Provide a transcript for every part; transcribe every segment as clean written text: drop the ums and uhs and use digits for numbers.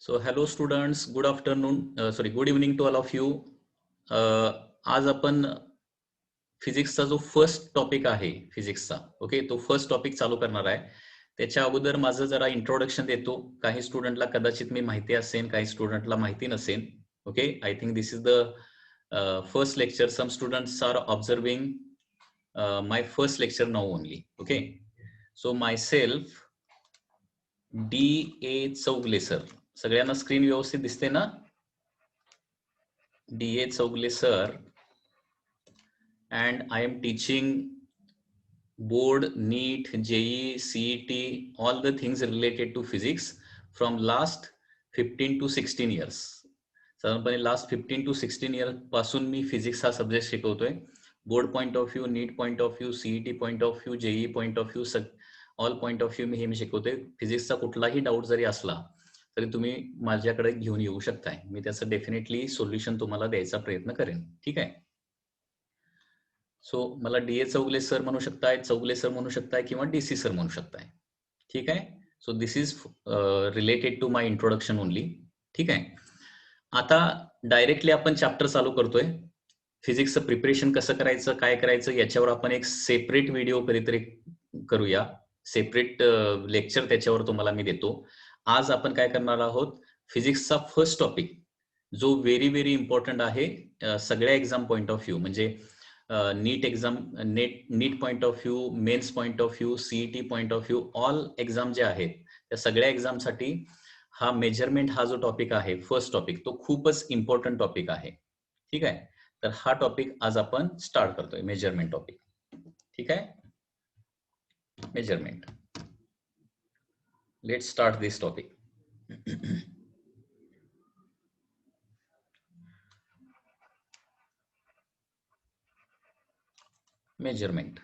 So hello students, good afternoon, good evening to all of you. आज आपण फिजिक्सचा जो फर्स्ट टॉपिक आहे फिजिक्सचा, ओके, तो फर्स्ट टॉपिक चालू करणार आहे. त्याच्या अगोदर माझं जरा इंट्रोडक्शन देतो. काही स्टुडंटला कदाचित मी माहिती असेल, काही स्टुडंटला माहिती नसेल. Okay, I think this is the first lecture. Some students are observing my first lecture now only. Okay, so my self D.A. Chougale sir. सगळ्यांना स्क्रीन व्यवस्थित दिसते ना? D.A. Chougale sir, and I am teaching board, NEET, JEE, CET, all the things related to physics from last 15 to 16 years. साधारणपणे last 15 to 16 year पासून मी physics हा subject शिकवतोय. Board point of view, NEET point of view, CET point of view, JEE point of view, all point of view मी शिकवतोय. फिजिक्सचा कुठलाही doubt जरी असला तरी तुम्ही माझ्याकडे घेऊन येऊ शकताय. मी त्याचं डेफिनेटली सोल्युशन तुम्हाला द्यायचा प्रयत्न करेन. ठीक आहे. सो मला D.A. चौगले सर म्हणू शकताय, चौगले सर म्हणू शकताय किंवा DC सर म्हणू शकताय. ठीक आहे. So this is related to my introduction only. ठीक आहे. आता डायरेक्टली आपण चॅप्टर चालू करतोय. फिजिक्सचं प्रिपरेशन कसं करायचं, काय करायचं याच्यावर आपण एक सेपरेट व्हिडिओ कधीतरी करूया. सेपरेट लेक्चर त्याच्यावर तुम्हाला मी देतो. आज आपण काय करणार आहोत, फिजिक्सचा फर्स्ट टॉपिक जो व्हेरी इम्पॉर्टंट आहे सगळ्या एक्झाम पॉइंट ऑफ व्ह्यू, म्हणजे NEET exam, NEET point of view, Mains point of view, CET point of view, all exam जे आहेत त्या सगळ्या एक्झामसाठी हा मेजरमेंट हा जो टॉपिक आहे फर्स्ट टॉपिक, तो खूपच इम्पॉर्टंट टॉपिक आहे. ठीक आहे. तर हा टॉपिक आज आपण स्टार्ट करतोय, मेजरमेंट टॉपिक. ठीक आहे. Measurement. Let's start this topic. Measurement.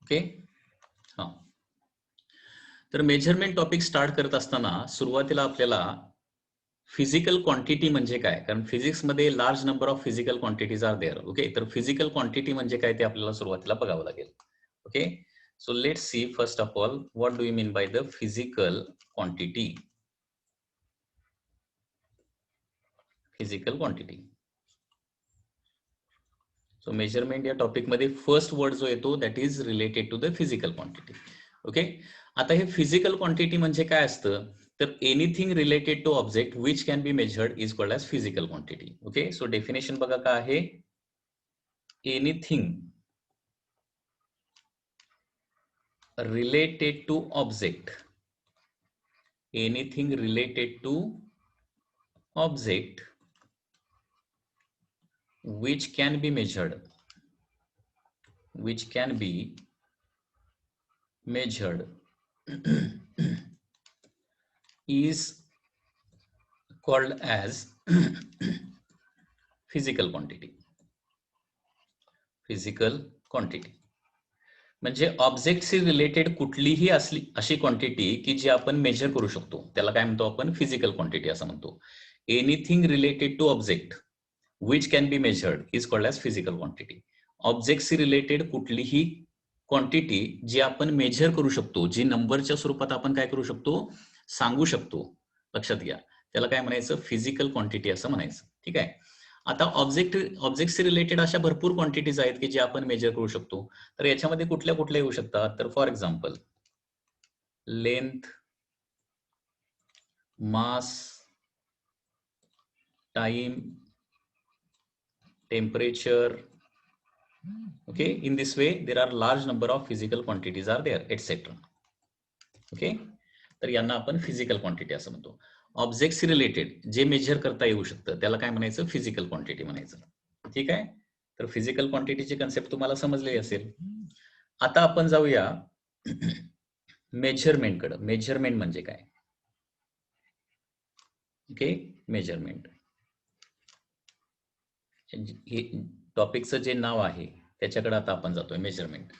Okay. हा, तर मेजरमेंट टॉपिक स्टार्ट करत असताना सुरुवातीला आपल्याला फिजिकल क्वांटिटी म्हणजे काय, कारण फिजिक्समध्ये large number of physical quantities are there. Okay, तर फिजिकल क्वांटिटी म्हणजे काय ते आपल्याला सुरुवातीला बघावं लागेल. Okay, so let's see first of all what do you mean by the physical quantity. Physical quantity. So measurement या टॉपिक मध्ये फर्स्ट वर्ड जो येतो that is related to the physical quantity. Okay, आता हे फिजिकल क्वांटिटी म्हणजे काय असतं, तर anything related to object which can be measured is called as physical quantity. Okay, so definition बघा काय आहे. Anything related to object, anything related to object which can be measured, is called as physical quantity. Physical quantity म्हणजे ऑब्जेक्टशी related कुठलीही असली अशी quantity की जी आपण measure करू शकतो, त्याला काय म्हणतो आपण, फिजिकल क्वांटिटी असं म्हणतो. Anything related to object which can be measured is called as physical quantity. ऑब्जेक्टशी रिलेटेड कुठलीही क्वांटिटी जी आपण मेजर करू शकतो, जी नंबरच्या स्वरूपात आपण काय करू शकतो, सांगू शकतो, लक्षात घ्या, त्याला काय म्हणायचं, फिजिकल क्वांटिटी असं म्हणायचं. ठीक आहे. आता ऑब्जेक्टशी रिलेटेड अशा भरपूर क्वांटिटीज आहेत की जे आपण मेजर करू शकतो. तर याच्यामध्ये कुठल्या कुठल्या येऊ शकतात, तर for example length, mass, time, temperature. Okay, in this way there are large number of physical quantities are there etcetera. Okay, तर यांना आपण फिजिकल क्वांटिटी असं म्हणतो. ऑब्जेक्टशी रिलेटेड जे मेजर करता येऊ शकतं त्याला काय म्हणायचं, फिजिकल क्वांटिटी म्हणायचं. ठीक आहे. तर फिजिकल क्वांटिटीची कन्सेप्ट तुम्हाला समजली असेल. आता आपण जाऊया मेजरमेंटकडे. मेजरमेंट म्हणजे काय. ओके, मेजरमेंट हे टॉपिकचं जे नाव आहे त्याच्याकडे आता आपण जातोय, मेजरमेंट.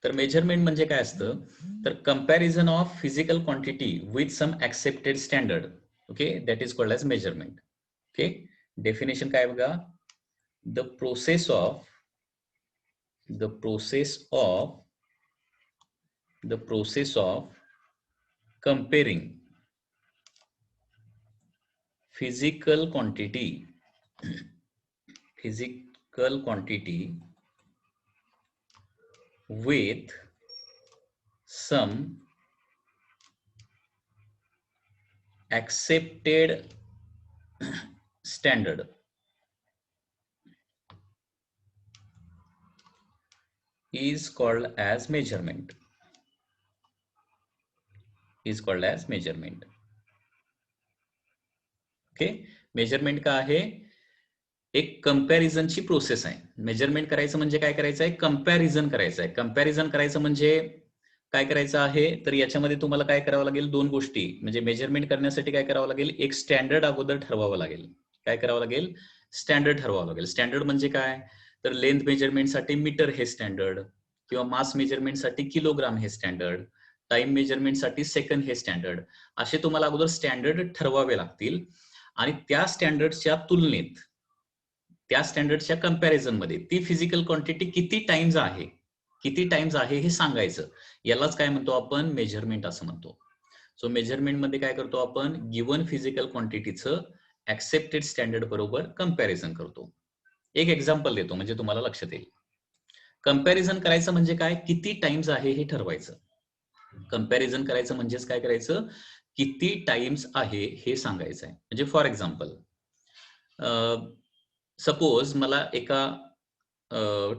तर मेजरमेंट म्हणजे काय असतं, तर comparison of physical quantity with some accepted standard. Okay, that is called as measurement. Okay, definition काय बघा, the process of comparing physical quantity with some accepted standard is called as measurement. Okay, measurement का आहे एक कंपॅरिझनची process आहे. Measurement करायचं म्हणजे काय करायचं आहे, कंपॅरिझन करायचं आहे. कंपॅरिझन करायचं म्हणजे काय करायचं आहे, तर याच्यामध्ये तुम्हाला काय करावं लागेल, दोन गोष्टी. म्हणजे मेजरमेंट करण्यासाठी काय करावं लागेल, एक स्टँडर्ड अगोदर ठरवावं लागेल. काय करावं लागेल, स्टँडर्ड ठरवावं लागेल. स्टँडर्ड म्हणजे काय, तर लेंथ मेजरमेंटसाठी मीटर हे स्टँडर्ड, किंवा मास मेजरमेंटसाठी किलोग्राम हे स्टँडर्ड, टाइम मेजरमेंटसाठी सेकंड हे स्टँडर्ड. असे तुम्हाला अगोदर स्टँडर्ड ठरवावे लागतील. आणि त्या स्टँडर्डच्या तुलनेत, त्या स्टँडर्डच्या कंपॅरिझन मध्ये ती फिजिकल क्वांटिटी किती टाइम्स आहे हे सांगायचं. यालाच काय म्हणतो आपण, मेजरमेंट असं म्हणतो. सो मेजरमेंट मध्ये काय करतो आपण, गिव्हन फिजिकल क्वांटिटीचं ऍक्सेप्टेड स्टँडर्ड बरोबर कंपॅरिझन करतो. एक एक्झाम्पल देतो म्हणजे तुम्हाला लक्षात येईल. कंपॅरिझन करायचं म्हणजे काय, किती टाइम्स आहे हे ठरवायचं. कंपॅरिझन करायचं म्हणजेच काय करायचं, किती टाइम्स आहे हे सांगायचं आहे. म्हणजे फॉर एक्झाम्पल, सपोज मला एका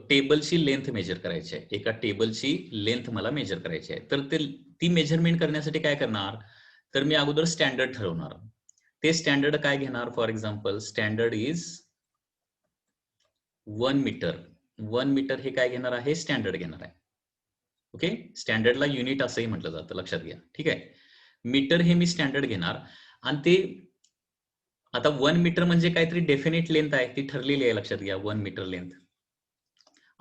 टेबलची लेंथ मेजर करायची आहे. एका टेबलची लेंथ मला मेजर करायची आहे. तर ती मेजरमेंट करण्यासाठी काय करणार, तर मी अगोदर स्टँडर्ड ठरवणार. ते स्टँडर्ड काय घेणार, for example standard is 1 metre. 1 metre हे काय घेणार आहे, स्टँडर्ड घेणार आहे. ओके, स्टँडर्डला युनिट असंही म्हटलं जातं, लक्षात घ्या. ठीक आहे, मीटर हे मी स्टँडर्ड घेणार. आणि ते आता 1 मीटर म्हणजे काहीतरी डेफिनेट लेंथ आहे, ती ठरलेली आहे, लक्षात घ्या, 1 मीटर लेंथ.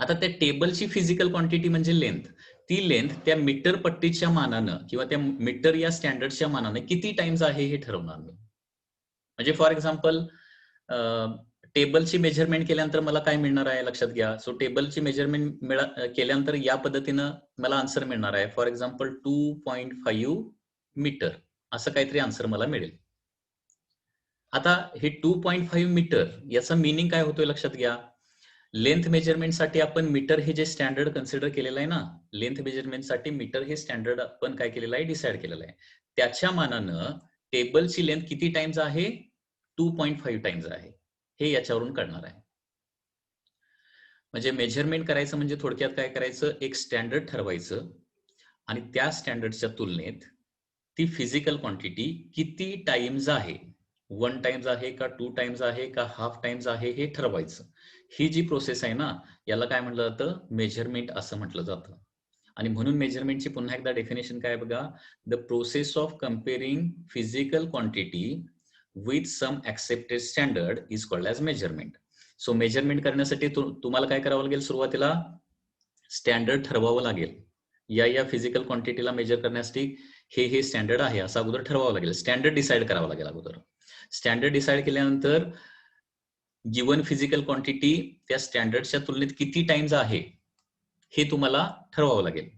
आता त्या टेबलची फिजिकल क्वांटिटी म्हणजे लेंथ, ती लेंथ त्या मीटर पट्टीच्या मानानं किंवा त्या मीटर या स्टँडर्डच्या मानानं किती टाइम्स आहे हे ठरवणार मी. म्हणजे फॉर एक्झाम्पल, टेबलची मेजरमेंट केल्यानंतर मला काय मिळणार आहे, लक्षात घ्या. सो टेबलची मेजरमेंट केल्यानंतर या पद्धतीनं मला आन्सर मिळणार आहे. फॉर एक्झाम्पल 2.5 मीटर असं काहीतरी आन्सर मला मिळेल. आता हे 2.5 मीटर याचा मिनिंग काय होतोय, लक्षात घ्या. लेंथ मेजरमेंटसाठी आपण मीटर हे जे स्टँडर्ड कन्सिडर केलेलं आहे ना, लेंथ मेजरमेंटसाठी मीटर हे स्टँडर्ड आपण काय केलेलं आहे, डिसाइड केलेलं आहे. त्याच्या मानानं टेबलची लेंथ किती टाइम्स आहे, 2.5 टाइम्स आहे, हे याच्यावरून कळणार आहे. म्हणजे मेजरमेंट करायचं म्हणजे थोडक्यात काय करायचं, एक स्टँडर्ड ठरवायचं आणि त्या स्टँडर्डच्या तुलनेत ती फिजिकल क्वांटिटी किती टाइम्स आहे, 1 टाइम्स आहे का 2 टाइम्स आहे का हाफ टाइम्स आहे हे ठरवायचं. ही जी प्रोसेस आहे ना, याला काय म्हटलं जातं, मेजरमेंट असं म्हटलं जातं. आणि म्हणून मेजरमेंटची पुन्हा एकदा डेफिनेशन काय बघा, the process of comparing physical quantity with some accepted standard is called as measurement. So measurement करण्यासाठी तुम्हाला काय करावं लागेल, सुरुवातीला स्टँडर्ड ठरवावं लागेल. या फिजिकल क्वांटिटीला मेजर करण्यासाठी हे स्टँडर्ड आहे असं अगोदर ठरवावं लागेल. स्टँडर्ड डिसाइड करावं लागेल अगोदर. स्टँडर्ड डिसाइड केल्यानंतर गिव्हन फिजिकल क्वांटिटी त्या स्टँडर्डच्या तुलनेत किती टाइम्स आहे हे तुम्हाला ठरवावं लागेल.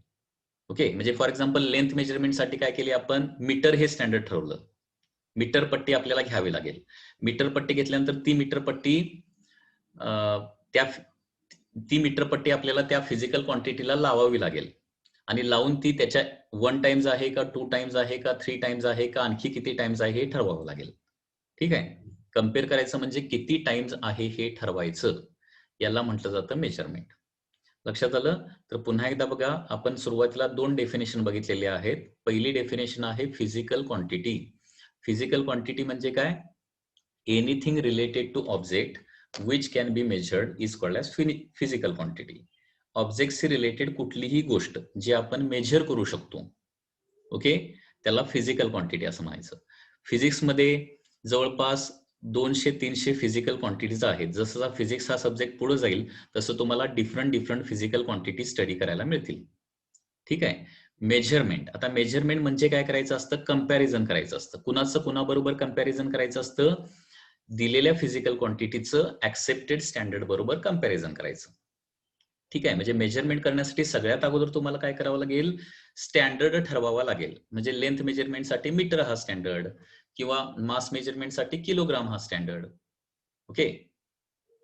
ओके, म्हणजे फॉर एक्झाम्पल लेंथ मेजरमेंटसाठी काय केले आपण, मीटर हे स्टँडर्ड ठरवलं. मीटर पट्टी आपल्याला घ्यावी लागेल. मीटर पट्टी घेतल्यानंतर ती मीटर पट्टी आपल्याला त्या फिजिकल क्वांटिटीला लावावी लागेल. आणि लावून ती त्याच्या 1 टाइम्स आहे का 2 टाइम्स आहे का 3 टाइम्स आहे का आणखी किती टाइम्स आहे हे ठरवावं लागेल. ठीक आहे, कम्पेअर करायचं म्हणजे किती टाइम्स आहे हे ठरवायचं, याला म्हटलं जातं मेजरमेंट. लक्षात आलं. तर पुन्हा एकदा बघा, आपण सुरुवातीला 2 डेफिनेशन बघितलेले आहेत. पहिली डेफिनेशन आहे फिजिकल क्वांटिटी. फिजिकल क्वांटिटी म्हणजे काय, anything related to object which can be measured is called as physical quantity. ऑब्जेक्टशी रिलेटेड कुठलीही गोष्ट जी आपण मेजर करू शकतो, ओके, त्याला फिजिकल क्वांटिटी असं म्हणायचं. फिजिक्समध्ये जवळपास 200-300 फिजिकल क्वांटिटीज आहेत. जसं फिजिक्स हा सब्जेक्ट पुढे जाईल तसं तुम्हाला डिफरंट फिजिकल क्वांटिटी स्टडी करायला मिळतील. ठीक आहे. मेजरमेंट, आता मेजरमेंट म्हणजे काय करायचं असतं, कंपॅरिझन करायचं असतं. कुणाबरोबर कंपॅरिझन करायचं असतं, दिलेल्या फिजिकल क्वांटिटीचं ऍक्सेप्टेड स्टँडर्ड बरोबर कंपॅरिझन करायचं. ठीक आहे. म्हणजे मेजरमेंट करण्यासाठी सगळ्यात अगोदर तुम्हाला काय करावं लागेल, स्टँडर्ड ठरवावा लागेल. म्हणजे लेंथ मेजरमेंटसाठी मीटर हा स्टँडर्ड, किंवा मास मेजरमेंटसाठी किलोग्राम हा स्टँडर्ड. ओके,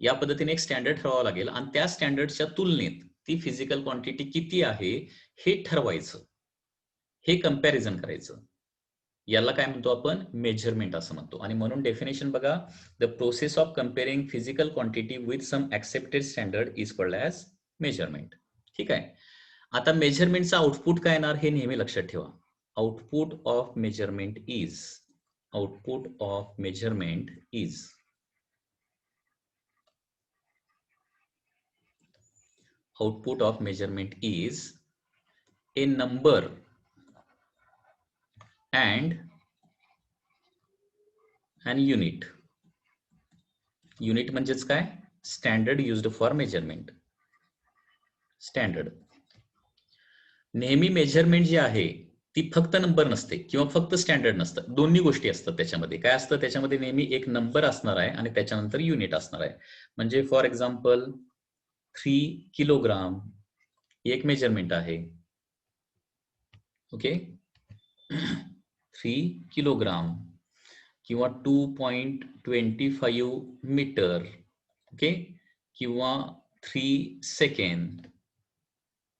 या पद्धतीने एक स्टँडर्ड ठरवावं लागेल आणि त्या स्टँडर्डच्या तुलनेत ती फिजिकल क्वांटिटी किती आहे हे ठरवायचं, हे कंपॅरिझन करायचं. याला काय म्हणतो आपण, मेजरमेंट असं म्हणतो. आणि म्हणून डेफिनेशन बघा, the process of comparing physical quantity with some accepted standard is called as measurement. ठीक आहे. आता मेजरमेंटचं आउटपुट काय येणार हे नेहमी लक्षात ठेवा. Output of measurement is, output of measurement is, output of measurement is a number and an unit. Unit म्हणजेच काय, standard used for measurement. Standard. नेहमी मेजरमेंट जी आहे ती फक्त नंबर नसते किंवा फक्त स्टँडर्ड नसतं, दोन्ही गोष्टी असतात त्याच्यामध्ये. काय असतं त्याच्यामध्ये, नेहमी एक नंबर असणार आहे आणि त्याच्यानंतर युनिट असणार आहे. म्हणजे फॉर एक्झाम्पल 3 किलोग्राम एक मेजरमेंट आहे. ओके, 3 किलोग्राम किंवा 2.25 मीटर. ओके, किंवा 3 second.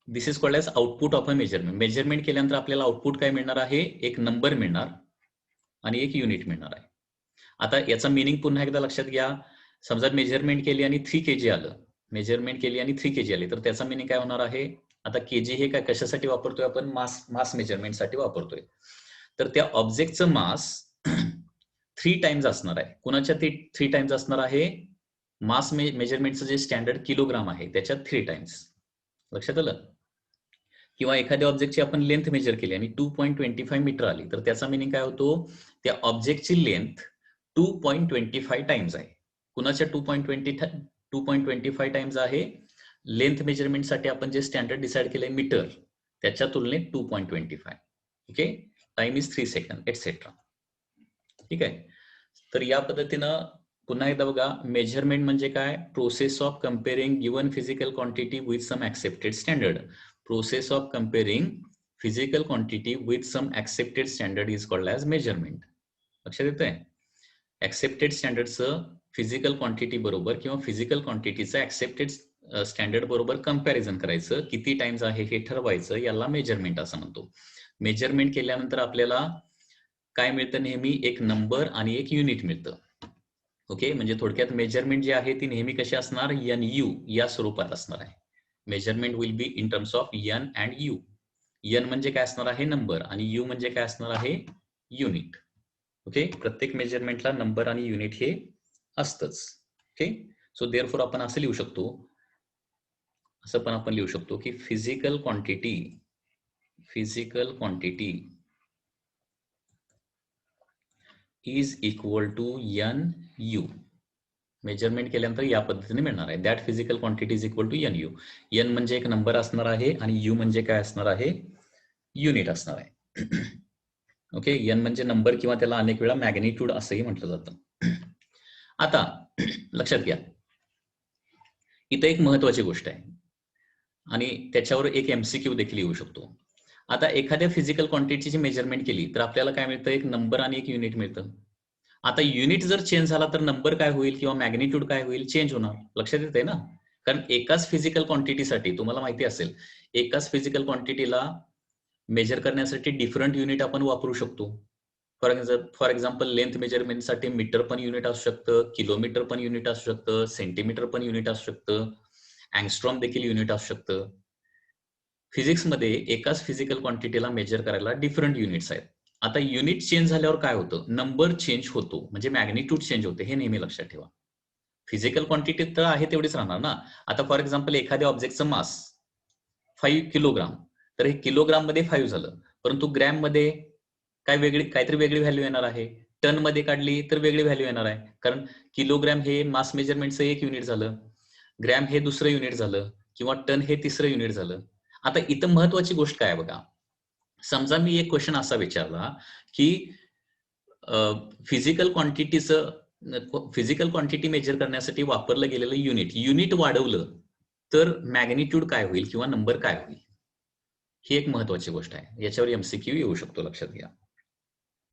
This is called as output of a measurement. Measurement केल्यानंतर आपल्याला आउटपुट काय मिळणार आहे, एक नंबर मिळणार आणि एक युनिट मिळणार आहे. आता याचा मिनिंग पुन्हा एकदा लक्षात घ्या. समजा मेजरमेंट केली आणि 3 kg आलं, मेजरमेंट केली आणि 3 kg आली, तर त्याचा मिनिंग काय होणार आहे. आता केजी हे काय कशासाठी वापरतोय आपण, मास मेजरमेंटसाठी वापरतोय. तर त्या ऑब्जेक्टचं मास 3 टाइम्स असणार आहे. कुणाच्या 3 टाइम्स असणार आहे, मास मेजरमेंटचं जे स्टँडर्ड किलोग्राम आहे त्याच्या 3 टाइम्स. लक्षात आलं. किंवा एखाद्या ऑब्जेक्टची आपण लेंथ मेजर केली आणि 2.25 मीटर आली, तर त्याचा मिनिंग काय होतो, त्या ऑब्जेक्टची लेंथ 2.25 टाइम्स आहे. कुणाच्या 2.25 टाइम्स आहे, लेंथ मेजरमेंटसाठी आपण जे स्टँडर्ड डिसाइड केलंय मीटर, त्याच्या तुलनेत 2.25. Okay, time is 3 second etcetera. ठीक आहे. तर या पद्धतीनं पुन्हा एकदा बघा, मेजरमेंट म्हणजे काय, process of comparing given physical quantity with some accepted standard. Process of comparing physical quantity with some accepted standard is called as measurement. लक्षात येतंय. ऍक्सेप्टेड स्टँडर्डचं फिजिकल क्वांटिटी बरोबर किंवा फिजिकल क्वांटिटीचं ऍक्सेप्टेड स्टँडर्ड बरोबर कंपॅरिझन करायचं, किती टाइम्स आहे हे ठरवायचं, याला मेजरमेंट असं म्हणतो. मेजरमेंट केल्यानंतर आपल्याला काय मिळतं, नेहमी एक नंबर आणि एक युनिट मिळतं. ओके, म्हणजे थोडक्यात मेजरमेंट जी आहे ती नेहमी कशी असणार, NU या स्वरूपात असणार आहे. Measurement will be in terms of N and U. N म्हणजे काय असणार आहे, नंबर, आणि U म्हणजे काय असणार आहे, युनिट. ओके, प्रत्येक मेजरमेंटला नंबर आणि युनिट हे असतंच. ओके, सो देअरफॉर आपण असं लिहू शकतो, असं पण आपण लिहू शकतो की physical quantity is equal to NU. Measurement केल्यानंतर या पद्धतीने मिळणार आहे. That physical quantity is equal to NU. N म्हणजे एक नंबर असणार आहे आणि U म्हणजे काय असणार आहे, युनिट असणार आहे. ओके, N म्हणजे नंबर किंवा त्याला अनेक वेळा मॅग्निट्यूड असंही म्हटलं जातं. आता लक्षात घ्या, इथं एक महत्वाची गोष्ट आहे आणि त्याच्यावर एक MCQ देखील येऊ शकतो. आता एखाद्या फिजिकल क्वांटिटीची मेजरमेंट केली तर आपल्याला काय मिळतं, एक नंबर आणि एक युनिट मिळतं. आता युनिट जर चेंज झाला तर नंबर काय होईल किंवा मॅग्निट्यूड काय होईल, चेंज होणार. लक्षात येते ना. कारण एकाच फिजिकल क्वांटिटीसाठी तुम्हाला माहिती असेल, एकाच फिजिकल क्वांटिटीला मेजर करण्यासाठी डिफरंट युनिट आपण वापरू शकतो. फॉर एक्झाम्पल लेंथ मेजरमेंटसाठी मीटर पण युनिट असू शकतं, किलोमीटर पण युनिट असू शकतं, सेंटीमीटर पण युनिट असू शकतं, अँगस्ट्रॉम देखील युनिट असू शकतं. फिजिक्समध्ये एकाच फिजिकल क्वांटिटीला मेजर करायला डिफरंट युनिट्स आहेत. आता युनिट चेंज झाल्यावर काय होतं, नंबर चेंज होतो, म्हणजे मॅग्निट्यूड चेंज होते. हे नेहमी लक्षात ठेवा. फिजिकल क्वांटिटी तर आहे तेवढीच राहणार ना. आता फॉर एक्झाम्पल एखाद्या ऑब्जेक्टचं मास 5 किलोग्राम, तर हे किलोग्राम मध्ये 5 झालं, परंतु ग्रॅम मध्ये काहीतरी वेगळी व्हॅल्यू येणार आहे. टन मध्ये काढली तर वेगळी व्हॅल्यू येणार आहे, कारण किलोग्रॅम हे मास मेजरमेंटचं एक युनिट झालं, ग्रॅम हे दुसरं युनिट झालं, किंवा टन हे तिसरं युनिट झालं. आता इथं महत्वाची गोष्ट काय बघा, समजा मी एक क्वेश्चन असा विचारला की फिजिकल क्वांटिटी मेजर करण्यासाठी वापरलं गेलेलं युनिट वाढवलं तर मॅग्निट्यूड काय होईल किंवा नंबर काय होईल, ही एक महत्वाची गोष्ट आहे. याच्यावर एमसीक्यू येऊ शकतो, लक्षात घ्या.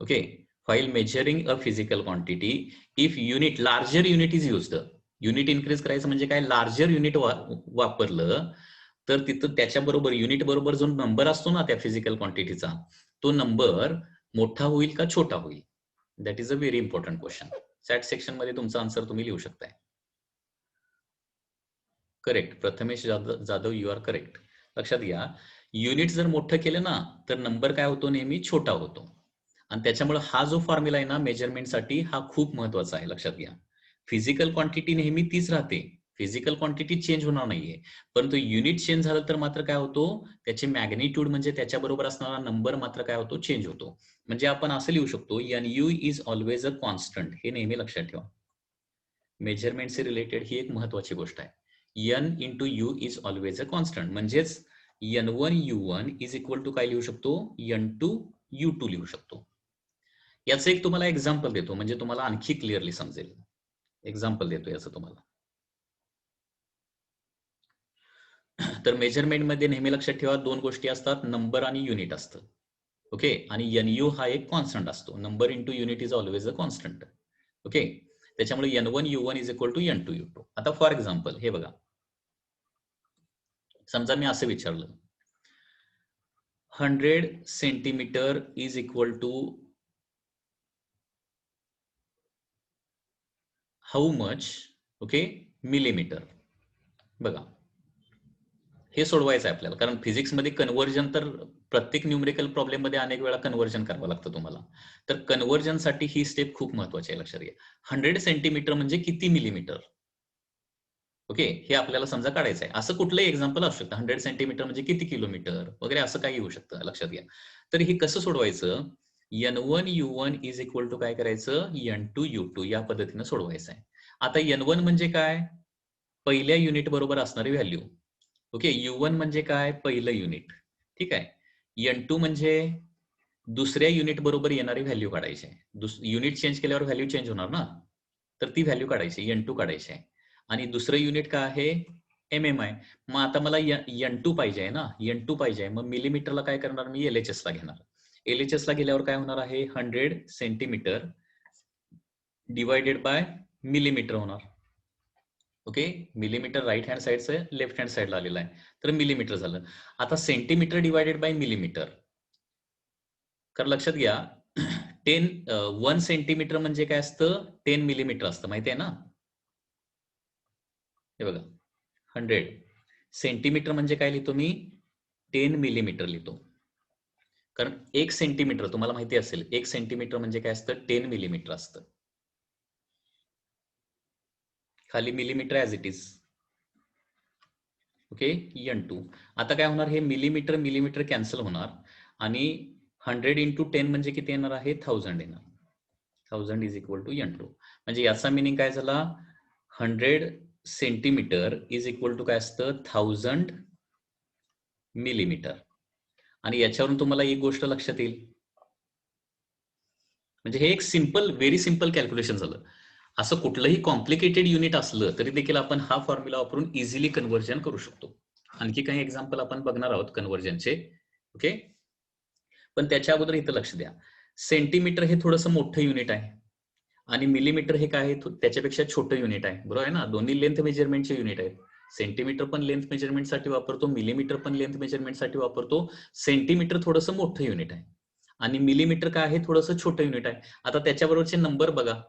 Okay, while measuring a physical quantity, if unit larger unit is used, unit increase करायचं म्हणजे काय, लार्जर युनिट वापरलं तर तिथं त्याच्याबरोबर युनिट बरोबर जो नंबर असतो ना त्या फिजिकल क्वांटिटीचा, तो नंबर मोठा होईल का छोटा होईल. That is a very important question. Chat section मध्ये तुमचा आन्सर तुम्ही लिहू शकताय. Correct, Prathamesh Jadhav, you are correct. लक्षात घ्या, युनिट जर मोठं केलं ना तर नंबर काय होतो, नेहमी छोटा होतो. आणि त्याच्यामुळे हा जो फॉर्म्युला आहे ना मेजरमेंटसाठी, हा खूप महत्वाचा आहे. लक्षात घ्या, फिजिकल क्वांटिटी नेहमी तीच राहते, फिजिकल क्वांटिटी चेंज होणार नाहीये, परंतु युनिट चेंज झालं तर मात्र काय होतो, त्याचे मॅग्निट्यूड म्हणजे त्याच्याबरोबर असणारा नंबर मात्र काय होतो, चेंज होतो. म्हणजे आपण असं लिहू शकतो, N U is always a constant. हे नेहमी लक्षात ठेवा, मेजरमेंटशी रिलेटेड ही एक महत्वाची गोष्ट आहे. N into U is always a constant, म्हणजेच n1 इज इक्वल टू काय लिहू शकतो, n2 लिहू शकतो. याचं एक तुम्हाला एक्झाम्पल देतो म्हणजे तुम्हाला आणखी क्लिअरली समजेल. एक्झाम्पल देतो याचं तुम्हाला. तर मेजरमेंट मध्ये नेहमी लक्षात ठेवा, दोन गोष्टी असतात, नंबर आणि युनिट असतं. ओके, आणि NU हा एक कॉन्स्टंट असतो, number into unit is always a constant. Okay, त्याच्यामुळे n1 is equal to n2 आता फॉर एक्झाम्पल हे बघा, समजा मी असं विचारलं, 100 centimetre is equal to how much, okay, millimetre. बघा, हे सोडवायचं आहे आपल्याला, कारण फिजिक्समध्ये कन्व्हर्जन तर प्रत्येक न्यूमेरिकल प्रॉब्लेम मध्ये अनेक वेळा कन्व्हर्जन करावं लागतं तुम्हाला. तर कन्व्हर्जनसाठी ही स्टेप खूप महत्वाची आहे, लक्षात घ्या. 100 सेंटीमीटर म्हणजे किती मिलीमीटर, ओके, हे आपल्याला समजा काढायचं आहे. असं कुठलंही एक्झाम्पल असू शकतं, 100 सेंटीमीटर म्हणजे किती किलोमीटर वगैरे, असं काही येऊ शकतं, लक्षात घ्या. तर हे कसं सोडवायचं, n1 इज इक्वल टू काय करायचं, n2 या पद्धतीनं सोडवायचं आहे. आता n1 म्हणजे काय, पहिल्या युनिट बरोबर असणारी व्हॅल्यू. ओके, U1 म्हणजे काय, पहिलं युनिट. ठीक आहे, N2 म्हणजे दुसऱ्या युनिट बरोबर येणारी व्हॅल्यू काढायची आहे. युनिट चेंज केल्यावर व्हॅल्यू चेंज होणार ना, तर ती व्हॅल्यू काढायची, N2 काढायची आहे. आणि दुसरं युनिट काय आहे, MM आहे. मग आता मला N2 पाहिजे आहे ना, N2 पाहिजे आहे, मग मिलीमीटरला काय करणार, मी LHS ला घेणार. LHS ला गेल्यावर काय होणार आहे, 100 सेंटीमीटर डिवायडेड बाय मिलीमीटर होणार. ओके, मिलीमीटर राईट हँड साईडचं लेफ्ट हँड साईडला आलेलं आहे, तर मिलीमीटर झालं. आता सेंटीमीटर डिवायडेड बाय मिलीमीटर, तर लक्षात घ्या 1 सेंटीमीटर म्हणजे काय असतं, 10 मिलीमीटर असतं, माहिती आहे ना. हे बघा, 100 सेंटीमीटर म्हणजे काय लिहितो मी, 10 मिलीमीटर लिहितो. कारण 1 सेंटीमीटर तुम्हाला माहिती असेल, 1 सेंटीमीटर म्हणजे काय असतं, 10 मिलीमीटर असतं. खाली millimetre as it is. Okay, N2. आता काय होणार, हे मिलीमीटर मिलीमीटर कॅन्सल होणार आणि 100 इंटू 10 म्हणजे किती येणार आहे, 1000 येणार. 1000 इज इक्वल टू N2. म्हणजे याचा मिनिंग काय झाला, 100 सेंटीमीटर इज इक्वल टू काय असतं, 1000 मिलीमीटर. आणि याच्यावरून तुम्हाला एक गोष्ट लक्षात येईल, म्हणजे हे एक सिंपल, व्हेरी सिंपल कॅल्क्युलेशन झालं. असं कुठलंही कॉम्प्लिकेटेड युनिट असलं तरी देखील आपण हा फॉर्म्युला वापरून इझिली कन्व्हर्जन करू शकतो. आणखी काही एक्झाम्पल आपण बघणार आहोत कन्व्हर्जनचे. ओके, पण त्याच्या अगोदर इथं लक्ष द्या, सेंटीमीटर हे थोडंसं मोठं युनिट आहे आणि मिलीमीटर हे काय आहे, त्याच्यापेक्षा छोटं युनिट आहे, बरोबर आहे ना. दोन्ही लेंथ मेजरमेंटचे युनिट आहेत. सेंटीमीटर पण लेंथ मेजरमेंटसाठी वापरतो, मिलीमीटर पण लेंथ मेजरमेंटसाठी वापरतो. सेंटीमीटर थोडंसं मोठं युनिट आहे आणि मिलीमीटर काय आहे, थोडंसं छोटं युनिट आहे. आता त्याच्याबरोबरचे नंबर बघा,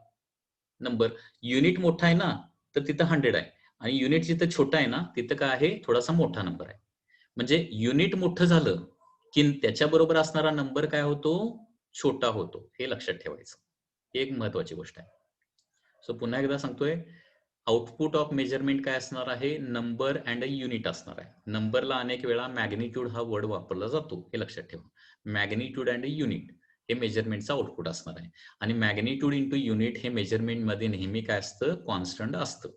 नंबर, युनिट मोठा आहे ना तर तिथं 100 आहे आणि युनिट जिथं छोटा आहे ना तिथं काय आहे, थोडासा मोठा नंबर आहे. म्हणजे युनिट मोठं झालं की त्याच्याबरोबर असणारा नंबर काय होतो, छोटा होतो. हे लक्षात ठेवायचं, एक महत्वाची गोष्ट आहे. सो पुन्हा एकदा सांगतोय, आउटपुट ऑफ मेजरमेंट काय असणार आहे, नंबर अँड अ युनिट असणार आहे. नंबरला अनेक वेळा मॅग्निट्यूड हा वर्ड वापरला जातो, हे लक्षात ठेवा. मॅग्निट्यूड अँड युनिट हे मेजरमेंटचा आउटपुट असणार आहे आणि मॅग्निट्यूड इंटू युनिट हे मेजरमेंट मध्ये नेहमी काय असतं, कॉन्स्टंट असतं.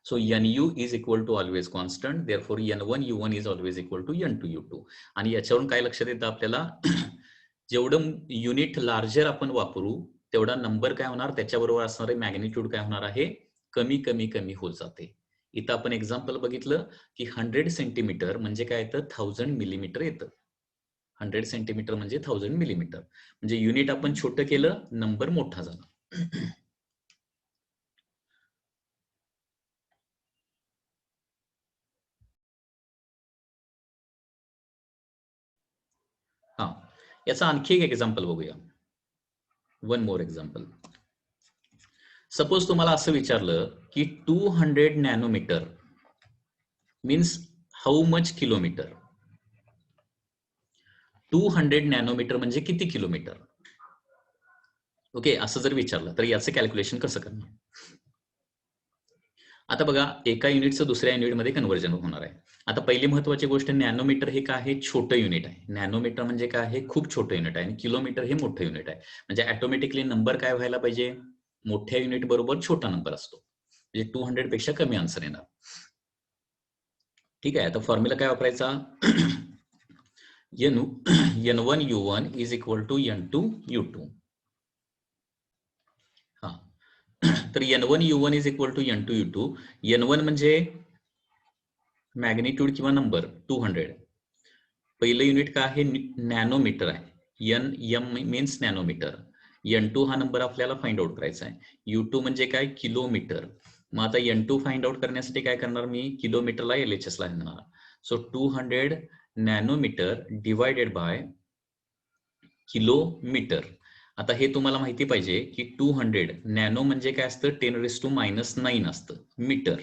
So NU is equal to always constant, therefore N1U1 is always equal to N2U2. आणि याच्यावरून काय लक्षात येतं आपल्याला, जेवढं युनिट लार्जर आपण वापरू तेवढा नंबर काय होणार, त्याच्याबरोबर असणारे मॅग्निट्यूड काय होणार आहे, कमी कमी कमी होत जाते. इथं आपण एक्झाम्पल बघितलं की 100 सेंटीमीटर म्हणजे काय येतं 1000 मिलीमीटर येतं. 100 सेंटीमीटर म्हणजे 1000 मिलीमीटर. म्हणजे युनिट आपण छोटं केलं, नंबर मोठा झाला. हा, याचा आणखी एक एक्झाम्पल बघूया. One more example. सपोज तुम्हाला असं विचारलं की 200 nanometre means how much kilometre. 200 nanometre म्हणजे किती किलोमीटर? ओके, असं जर विचारलं तर याचं कॅल्क्युलेशन कसं करणार? आता बघा, एका युनिटचं दुसऱ्या युनिटमध्ये कन्व्हर्जन होणार आहे. आता पहिली महत्वाची गोष्ट, नॅनोमीटर हे काय आहे? छोटं युनिट आहे. नॅनोमीटर म्हणजे काय आहे? खूप छोटं युनिट आहे. आणि किलोमीटर हे मोठं युनिट आहे. म्हणजे ऑटोमॅटिकली नंबर काय व्हायला पाहिजे? मोठ्या युनिट बरोबर छोटा नंबर असतो. म्हणजे 200 पेक्षा कमी आन्सर येणार. ठीक आहे, आता फॉर्म्युला काय वापरायचा? N1 U1 is equal to N2 U2. हा, तर N1 U1 is equal to N2 U2. N1 म्हणजे मॅग्निट्यूड किंवा नंबर 200. पहिलं युनिट काय आहे? नॅनोमीटर आहे. M means nanometre. N2 हा नंबर आपल्याला फाइंड आउट करायचा आहे. U2 म्हणजे काय? किलोमीटर. मग आता N2 फाइंड आउट करण्यासाठी काय करणार मी? किलोमीटरला LHS ला घेणार. So 200 nanometre divided by kilometre. आता हे तुम्हाला माहिती पाहिजे की 200 नॅनो म्हणजे काय असतं? 10⁻⁹ असतं मीटर.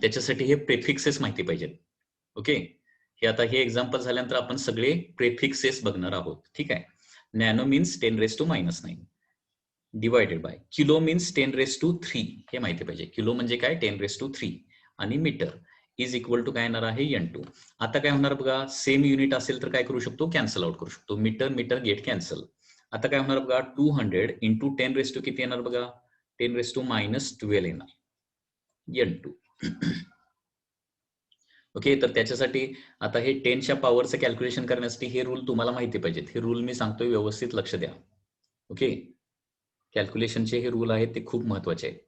त्याच्यासाठी हे प्रेफिक्सेस माहिती पाहिजेत. ओके, हे आता हे एक्झाम्पल झाल्यानंतर आपण सगळे प्रेफिक्सेस बघणार आहोत. ठीक आहे. Nano means 10⁻⁹ divided by kilo means 10⁻³ हे माहिती पाहिजे. किलो म्हणजे काय? 10⁻³ आणि मीटर इज इक्वल टू काय येणार आहे? N2. आता काय होणार बघा, सेम युनिट असेल तर काय करू शकतो? कॅन्सल आउट करू शकतो. Metre metre get cancel. आता काय होणार बघा, 200 इंटू 10⁻² किती येणार बघा? 10⁻⁻12 येणार N2. ओके, तर त्याच्यासाठी आता हे 10च्या पॉवरचं कॅल्क्युलेशन करण्यासाठी हे रूल तुम्हाला माहिती पाहिजेत. हे रूल मी सांगतोय, व्यवस्थित लक्ष द्या. ओके, कॅल्क्युलेशनचे हे रूल आहेत, ते खूप महत्वाचे आहेत.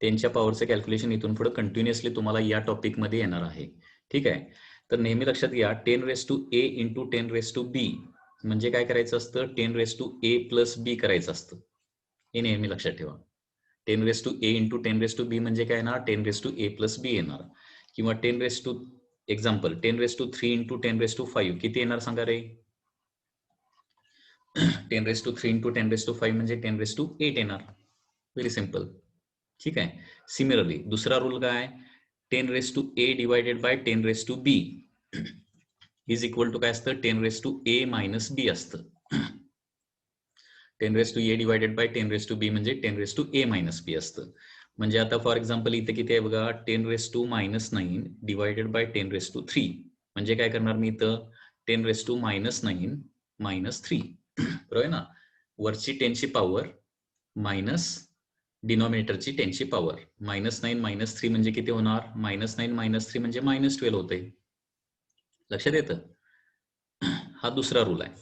10च्या पॉवरचं कॅल्क्युलेशन इथून पुढे कंटिन्युअसली तुम्हाला या टॉपिकमध्ये येणार आहे. ठीक आहे, तर नेहमी लक्षात घ्या 10⁻A इंटू 10⁻B म्हणजे काय करायचं असतं? 10⁻A प्लस B करायचं असतं. हे नेहमी लक्षात ठेवा. 10⁻A इंटू 10⁻B म्हणजे काय येणार? 10⁻A प्लस B येणार. किंवा 10⁻, एक्झाम्पल 10⁻³ इंटू 10⁻5 किती येणार सांगा रे? 10⁻³ इंटू 10⁻5 म्हणजे 10⁻8 येणार. Very simple. ठीक आहे. सिमिलरली दुसरा रूल काय? 10⁻A divided by 10⁻B is equal to काय असतं? 10⁻A मायनस B असतं. 10⁻A डिवायडेड बाय 10⁻B म्हणजे 10⁻A मायनस B असतं. म्हणजे आता फॉर एक्झाम्पल इथे किती आहे बघा? 10⁻⁹ डिवायडेड बाय 10⁻³ म्हणजे काय करणार मी इथं? 10⁻⁹ मायनस 3. बरोबर आहे ना? वरची 10ची पॉवर मायनस डिनॉमिनेटरची 10ची पॉवर. -9 - 3 म्हणजे किती होणार? -9 - 3 म्हणजे -12 होते. लक्षात येतं? हा दुसरा रूल आहे.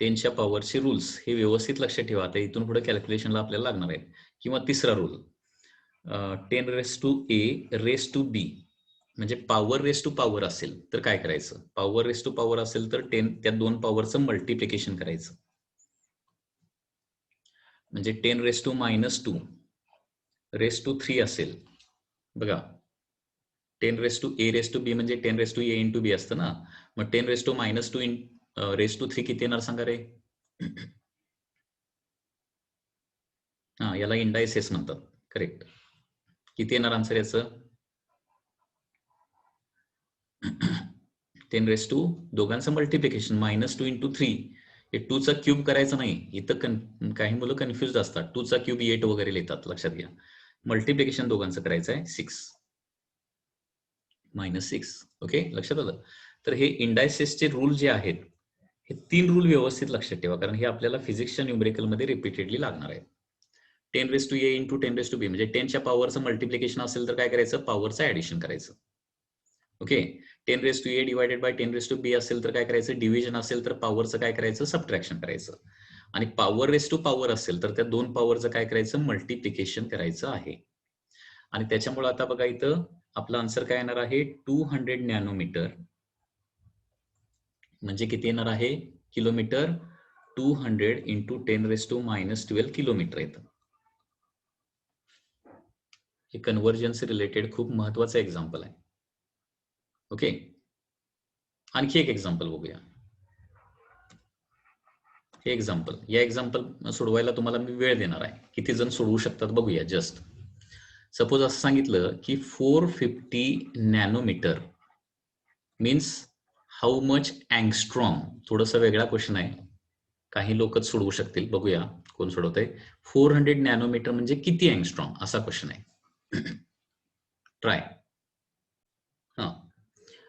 10च्या पॉवरचे रूल्स हे व्यवस्थित लक्षात ठेवा. आता इथून पुढे कॅल्क्युलेशनला आपल्याला लागणार आहे. किंवा तिसरा रूल 10⁻A⁻B म्हणजे पॉवर रेस टू पॉवर असेल तर काय करायचं? पॉवर रेस टू पॉवर असेल तर 10 त्या दोन पॉवरचं मल्टिप्लिकेशन करायचं. म्हणजे 10⁻⁻² रेस टू 3 असेल बघा. 10⁻A⁻B म्हणजे 10⁻A इंटू B असतं ना. मग 10⁻⁻² रेस टू 3 किती येणार सांगा रे? हा, याला इंडायसेस म्हणतात. करेक्ट. किती येणार आन्सर याचं? 10⁻², दोघांचं मल्टिप्लिकेशन -2 इंटू 3. हे 2 चा क्यूब करायचं नाही. इथं काही मुलं कन्फ्युज असतात. 2 चा क्यूब 8 वगैरे लिहितात. लक्षात घ्या. मल्टिप्लिकेशन दोघांचं करायचं आहे 6 -6. ओके, लक्षात आलं? तर हे इंडायसेसचे रूल जे आहेत, हे 3 रूल व्यवस्थित लक्षात ठेवा, कारण हे आपल्याला फिजिक्सच्या न्यूमेरिकलमध्ये रिपीटेडली लागणार आहे. 10⁻A इंटू 10⁻B म्हणजे 10च्या पॉवरचं मल्टिप्लिकेशन असेल तर काय करायचं? पॉवरचं ऍडिशन करायचं. Okay, 10⁻A divided by 10⁻B असेल तर काय करायचं? डिव्हिजन असेल तर पॉवरचं काय करायचं? सबट्रॅक्शन करायचं. आणि पॉवर रेस टू पॉवर असेल तर त्या 2 पॉवरचं काय करायचं, मल्टिप्लिकेशन करायचं आहे. आणि त्याच्यामुळे आता बघा इथं आपला आन्सर काय येणार आहे, 200 नॅनोमीटर म्हणजे किती येणार आहे किलोमीटर, 200 इंटू 10⁻⁻12 किलोमीटर येतं. हे कन्व्हर्जन्स रिलेटेड खूप महत्वाचं एक्झाम्पल आहे. ओके, आणखी एक एक्झाम्पल बघूया. हे एक्झाम्पल, या एक्झाम्पल सोडवायला तुम्हाला मी वेळ देणार आहे. किती जण सोडवू शकतात बघूया. जस्ट सपोज असं सांगितलं की 450 nanometre means how much angstrom. थोडंसं वेगळा क्वेश्चन आहे, काही लोकच सोडवू शकतील. बघूया कोण सोडवतंय. 400 नॅनोमीटर म्हणजे किती अँगस्ट्रॉम, असा क्वेश्चन आहे. ट्राय. हा,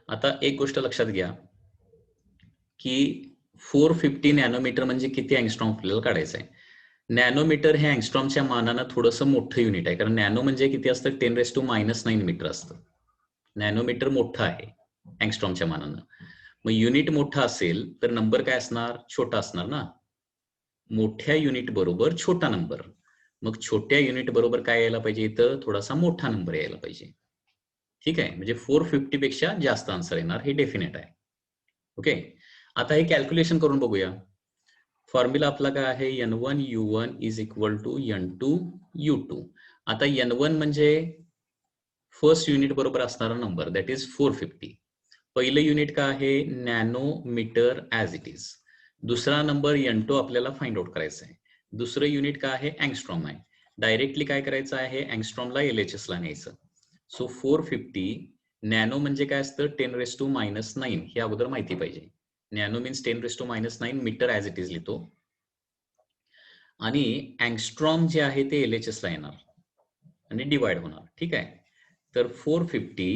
आता एक गोष्ट लक्षात घ्या की 450 नॅनोमीटर म्हणजे किती अँगस्ट्रॉम आपल्याला काढायचं आहे. नॅनोमीटर हे अँगस्ट्रॉमच्या मानानं थोडंसं मोठं युनिट आहे, कारण नॅनो म्हणजे किती असतं, 10⁻⁹ मीटर असतं. नॅनोमीटर मोठं आहे अँगस्ट्रॉमच्या मानानं. मग युनिट मोठा असेल तर नंबर काय असणार, छोटा असणार ना. मोठ्या युनिट बरोबर छोटा नंबर. मग छोट्या युनिट बरोबर काय यायला पाहिजे, इथं थोडासा मोठा नंबर यायला पाहिजे. ठीक आहे, म्हणजे 450 पेक्षा जास्त आन्सर येणार, हे डेफिनेट आहे. ओके, आता हे कॅल्क्युलेशन करून बघूया. फॉर्म्युला आपला काय आहे, N1 U1 is equal to N2 U2. आता N1 म्हणजे फर्स्ट युनिट बरोबर असणारा नंबर, दॅट इज 450. पहिलं युनिट काय आहे, नॅनोमीटर ऍज इट इज. दुसरा नंबर N2 आपल्याला फाइंड आउट करायचा आहे. दुसरं युनिट काय आहे, अँगस्ट्रॉम आहे. डायरेक्टली काय करायचं आहे, अँगस्ट्रॉमला LHS ला न्यायचं. सो 450 नॅनो म्हणजे काय असतं, 10⁻⁹ हे अगोदर माहिती पाहिजे. Nano means 10⁻⁹ metre as it is लिहितो. आणि अँगस्ट्रॉम जे आहे ते LHS ला येणार आणि डिवाइड होणार. ठीक आहे, तर 450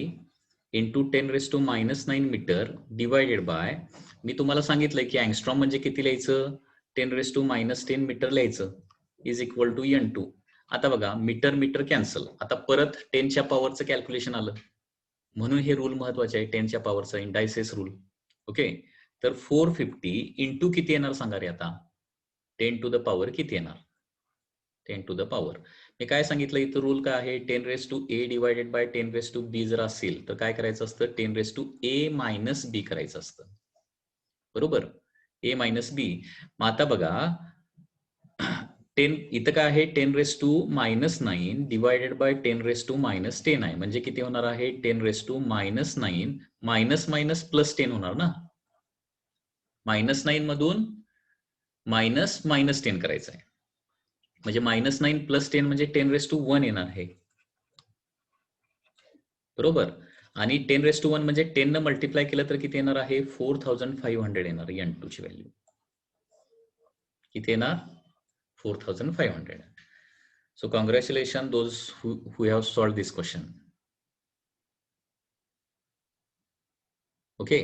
इंटू 10⁻⁹ मीटर डिवायडेड बाय, मी तुम्हाला सांगितलंय की अँगस्ट्रॉम म्हणजे किती लिहायचं, 10⁻⁻10 मीटर लिहायचं, इज इक्वल टू N2. आता बघा मीटर मीटर कॅन्सल, आता परत 10च्या पॉवरचं कॅल्क्युलेशन आलं, म्हणून हे रूल महत्वाचे आहे, 10च्या पॉवरचा इंडायसेस रूल. ओके, तर 450 इंटू किती येणार सांगा रे आता, 10 टू द पॉवर किती येणार, 10 टू द पॉवर. मी काय सांगितलं इथं रूल काय आहे, 10⁻A डिवायडेड बाय 10⁻B जर असेल तर काय करायचं असतं, 10⁻A - B करायचं असतं. बरोबर, A - B. मग आता बघा 10 इथं काय आहे, 10⁻⁹ डिवायडेड बाय 10⁻⁻10 आहे, म्हणजे किती होणार आहे, 10⁻⁹ मायनस मायनस प्लस 10 होणार ना. -9 मधून -10 करायचं आहे, म्हणजे -9 + 10 म्हणजे 10⁻1 येणार आहे. बरोबर, आणि 10⁻1 म्हणजे 10 न मल्टिप्लाय केलं तर किती येणार आहे, 4500 येणार N2 ची व्हॅल्यू. किती येणार, 4500. So congratulations those who have solved this question. Okay,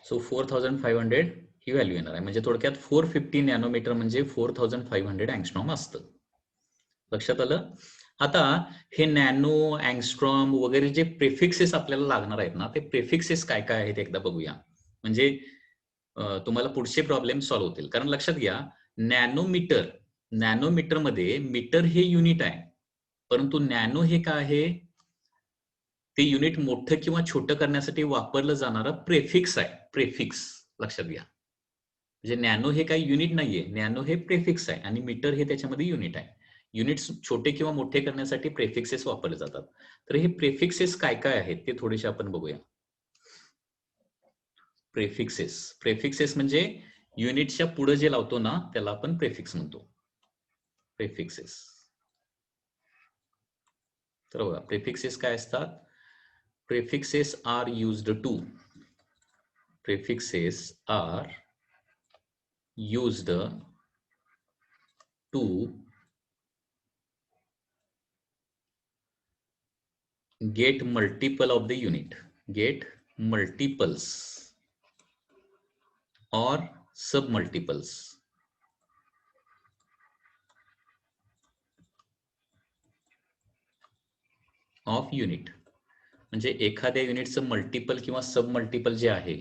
so 4500 he value येणार आहे, म्हणजे थोडक्यात 450 नॅनोमीटर म्हणजे 4500 अँगस्ट्रॉम असतं. लक्षात आलं. आता हे नॅनो, अँगस्ट्रॉम वगैरे जे प्रेफिक्सेस आपल्याला लागणार आहेत ना, ते प्रेफिक्सेस काय काय आहेत एकदा बघूया, म्हणजे तुम्हाला पुढचे प्रॉब्लेम सॉल्व्ह होतील. कारण लक्षात घ्या, नॅनोमीटर मध्ये मीटर हे युनिट आहे, परंतु नॅनो हे काय आहे, ते युनिट मोठं किंवा छोटं करण्यासाठी वापरलं जाणारं प्रेफिक्स आहे. प्रेफिक्स लक्षात घ्या, म्हणजे नॅनो हे काही युनिट नाहीये, नॅनो हे प्रेफिक्स आहे आणि मीटर हे त्याच्यामध्ये युनिट आहे. युनिट्स छोटे किंवा मोठे करण्यासाठी प्रेफिक्सेस वापरले जातात. तर हे प्रेफिक्सेस काय काय आहेत ते थोडेसे आपण बघूया. प्रेफिक्सेस म्हणजे युनिटच्या पुढे जे लावतो ना त्याला आपण प्रेफिक्स म्हणतो. प्रेफिक्सेस, तर बघा प्रेफिक्सेस काय असतात. Prefixes are used to, prefixes are used to get multiple of the unit, get multiples or submultiples of unit. म्हणजे एखाद्या युनिटचं मल्टिपल किंवा सब मल्टिपल जे आहे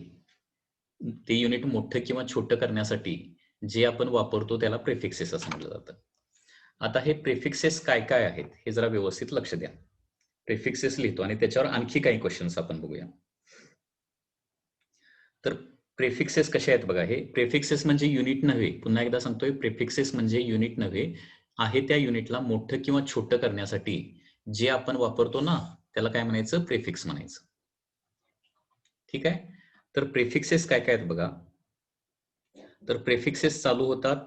ते युनिट मोठं किंवा छोटं करण्यासाठी जे आपण वापरतो त्याला प्रेफिक्सेस असं म्हटलं जातं. आता हे प्रेफिक्सेस काय काय आहेत हे जरा व्यवस्थित लक्ष द्या. प्रेफिक्सेस लिहितो आणि त्याच्यावर आणखी काही क्वेश्चन्स आपण बघूया. तर प्रेफिक्सेस कसे आहेत बघा. हे प्रेफिक्सेस म्हणजे युनिट नव्हे, पुन्हा एकदा सांगतोय, प्रेफिक्सेस म्हणजे युनिट नव्हे, आहे त्या युनिटला मोठं किंवा छोटं करण्यासाठी जे आपण वापरतो ना त्याला काय म्हणायचं, प्रेफिक्स म्हणायचं. ठीक आहे. तर प्रेफिक्सेस काय काय आहेत बघा. तर प्रेफिक्सेस चालू होतात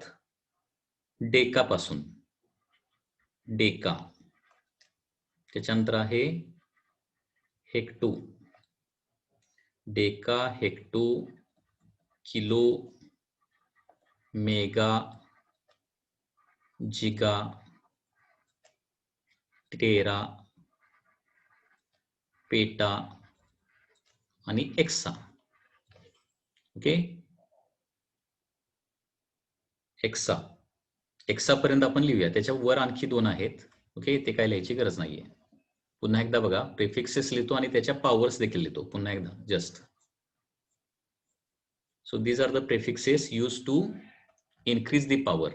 डेका पासून. डेका, त्याच्यानंतर आहे hecto. Deca, hecto, kilo, mega, giga, tera, peta आणि एक्सा. ओके. एक्सा, एक्सा पर्यंत आपण लिहूया. त्याच्या वर आणखी 2 आहेत. ओके, ते काय लिहायची गरज नाहीये. पुन्हा एकदा बघा, प्रिफिक्सेस लिहितो आणि त्याच्या पॉवर्स देखील लिहितो. पुन्हा एकदा just. So these are the prefixes used to increase the power.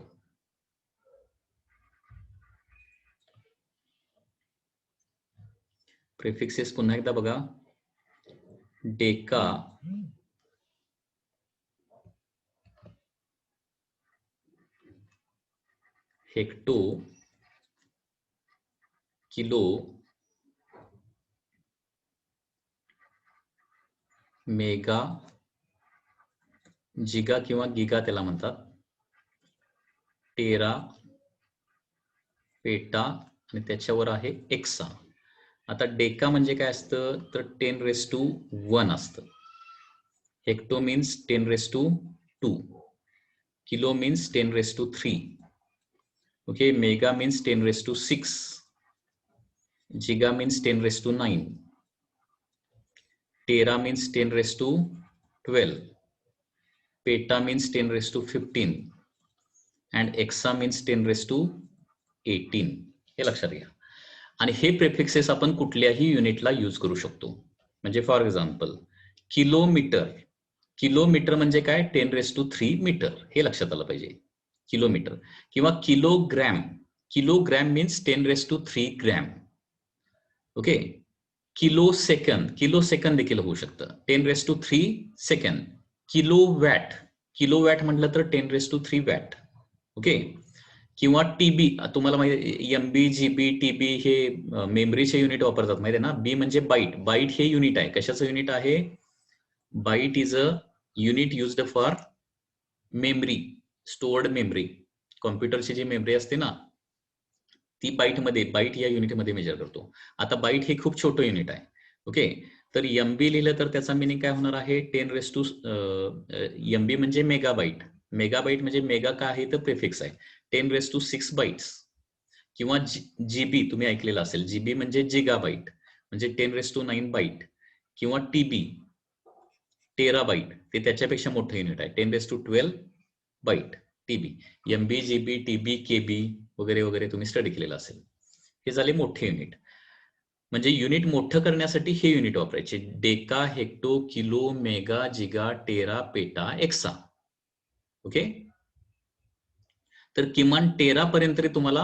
Prefixes पुन्हा एकदा बघा. Deca, hecto, kilo, mega, giga किंवा गिगा त्याला म्हणतात, टेरा, पेटा आणि त्याच्यावर आहे एक्सा. आता डेका म्हणजे काय असतं, तर 10⁻1 असतं. Hecto means 10⁻2. Kilo means 10⁻3. Okay. Mega means 10⁻6. Giga means 10⁻9. Tera means 10⁻12. Peta means 10⁻15. And exa means 10⁻18. हे लक्षात घ्या. आणि हे प्रेफिक्सेस आपण कुठल्याही युनिटला यूज करू शकतो. म्हणजे फॉर एक्झाम्पल किलोमीटर. किलोमीटर म्हणजे काय, 10⁻3 मीटर. हे लक्षात आलं पाहिजे. किलोमीटर. किंवा kilogram. Kilogram means 10⁻3 gram. Okay. Kilo second. Kilo second देखील होऊ शकतं, 10⁻3 second. Kilo watt. Kilo watt म्हटलं तर 10⁻3 वॅट. ओके. किंवा टीबी. तुम्हाला माहिती, एमबी, जीबी, टीबी हे मेमरीचे युनिट वापरतात, माहिती आहे ना. बी म्हणजे बाईट. बाईट हे युनिट आहे. कशाचं युनिट आहे, byte is a unit used for memory, stored memory. कॉम्प्युटरची जी मेमरी असते ना ती बाईटमध्ये, बाईट या युनिटमध्ये मेजर करतो. आता बाईट हे खूप छोटं युनिट आहे. ओके. तर एमबी लिहिलं तर त्याचा मिनिंग काय होणार आहे, 10⁻, एमबी म्हणजे मेगाबाईट. मेगाबाईट म्हणजे मेगा काय आहे तर प्रिफिक्स आहे, 10⁻6 बाईट्स. किंवा जीबी तुम्ही ऐकलेलं असेल, जीबी म्हणजे जिगाबाईट म्हणजे 10⁻9 बाईट. किंवा टीबी, टेराबाईट, ते त्याच्यापेक्षा मोठं युनिट आहे, 10⁻12 byte. TB, MB, GB, TB, KB वगैरे वगैरे तुम्ही स्टडी केलेलं असेल. हे झाले मोठे युनिट. म्हणजे युनिट मोठं करण्यासाठी हे युनिट वापरायचे, deca, hecto, kilo, mega, giga, tera, PETA, एक्सा. ओके. तर किमान 13 पर्यंत तरी तुम्हाला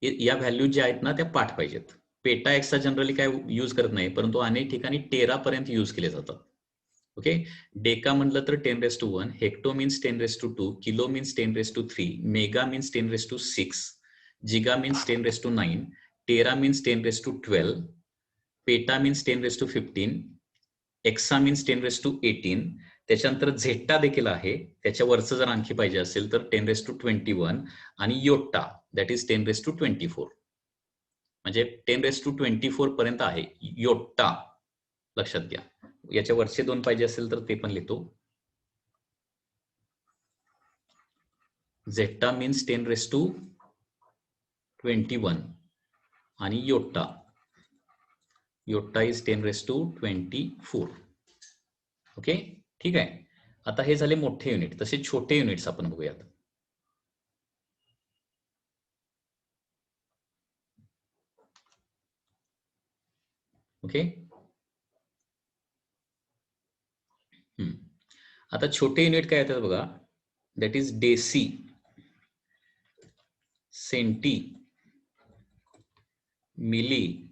या व्हॅल्यू ज्या आहेत ना त्या पाठ पाहिजेत. पेटा, एक्सा जनरली काय यूज करत नाही, परंतु अनेक ठिकाणी 13 पर्यंत यूज केले जातात. ओके. डेका म्हटलं तर 10⁻1, hecto means 10⁻2, kilo means 10⁻3, mega means 10⁻6, giga means 10⁻9, tera means 10⁻12, peta means 10⁻15, exa means 10⁻18. त्याच्यानंतर झेट्टा देखील आहे, त्याच्यावरचं जर आणखी पाहिजे असेल तर 10⁻21. आणि योट्टा दॅट इज 10⁻24. म्हणजे 10⁻24 पर्यंत आहे योट्टा, लक्षात घ्या. याच्या वरचे 2 पाहिजे असेल तर ते पण लिहितो. झेट्टा मीन्स 10⁻21 आणि योट्टा, योट्टा इज 10⁻24. ओके. ठीक आहे. आता हे झाले मोठे युनिट. तसे छोटे युनिट्स आपण बघूयात. ओके. आता छोटे युनिट काय येतात बघा. that is deci, centi, milli,